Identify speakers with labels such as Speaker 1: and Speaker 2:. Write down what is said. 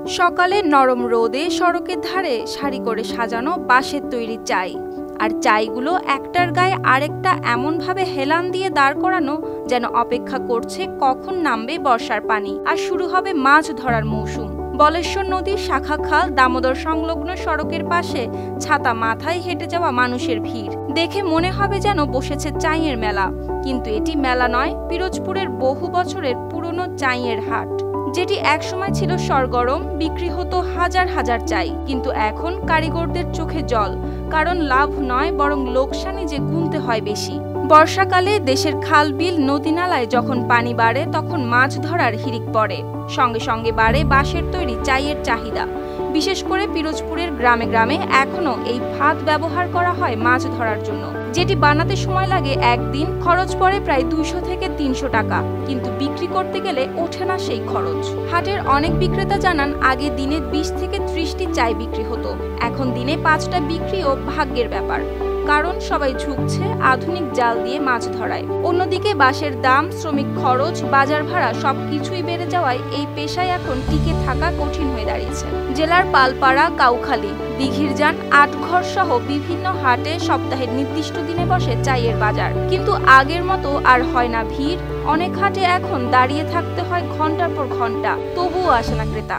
Speaker 1: সকালে নরম রোদে সড়কের ধারে সারি করে সাজানো বাঁশের তৈরি চাই, আর চাইগুলো একটার গায়ে আরেকটা এমনভাবে হেলান দিয়ে দাঁড় করানো যেন অপেক্ষা করছে কখন নামবে বর্ষার পানি আর শুরু হবে মাছ ধরার মৌসুম। বলেশ্বর নদীর শাখা খাল দামোদর সংলগ্ন সড়কের পাশে ছাতা মাথায় হেঁটে যাওয়া মানুষের ভিড় দেখে মনে হবে যেন বসেছে চাইয়ের মেলা, কিন্তু এটি মেলা নয়, পিরোজপুরের বহু বছরের পুরনো চাইয়ের হাট, যেটি একসময় ছিল সরগরম, বিক্রি হতো হাজার হাজার চাই। কিন্তু এখন কারিগরদের চোখে জল, কারণ লাভ নয় বরং লোকসানি যে গুনতে হয় বেশি। বর্ষাকালে দেশের খাল বিল নদী নালায় যখন পানি বাড়ে তখন মাছ ধরার হিড়িক পড়ে, সঙ্গে সঙ্গে বাড়ে বাঁশের তৈরি চাইয়ের চাহিদা। বিশেষ করে পিরোজপুরের গ্রামে গ্রামে এখনো এই ফাঁদ ব্যবহার করা হয় মাছ ধরার জন্য, যেটি বানাতে সময় লাগে একদিন, খরচ পড়ে প্রায় 200 থেকে 300 টাকা, কিন্তু বিক্রি করতে গেলে ওঠে না সেই খরচ। হাটের অনেক বিক্রেতা জানান আগে দিনে 20 থেকে 30টি চাই বিক্রি হতো, এখন দিনে 5টা বিক্রিও ভাগ্যের ব্যাপার, কারণ সবাই ঝুঁকছে আধুনিক জাল দিয়ে মাছ ধরায়। অন্যদিকে বাঁশের দাম, শ্রমিক খরচ, বাজার ভাড়া সবকিছুই বেড়ে যাওয়ায় এই পেশায় এখন টিকে থাকা কঠিন হয়ে দাঁড়িয়েছে। জেলার পালপাড়া, কাউখালী, দিঘিরজান, আটঘর সহ বিভিন্ন হাটে সপ্তাহের নির্দিষ্ট দিনে বসে চাইয়ের বাজার, কিন্তু আগের মতো আর হয় না ভিড়। অনেক হাটে এখন দাঁড়িয়ে থাকতে হয় ঘন্টার পর ঘন্টা, তবুও আসে না ক্রেতা।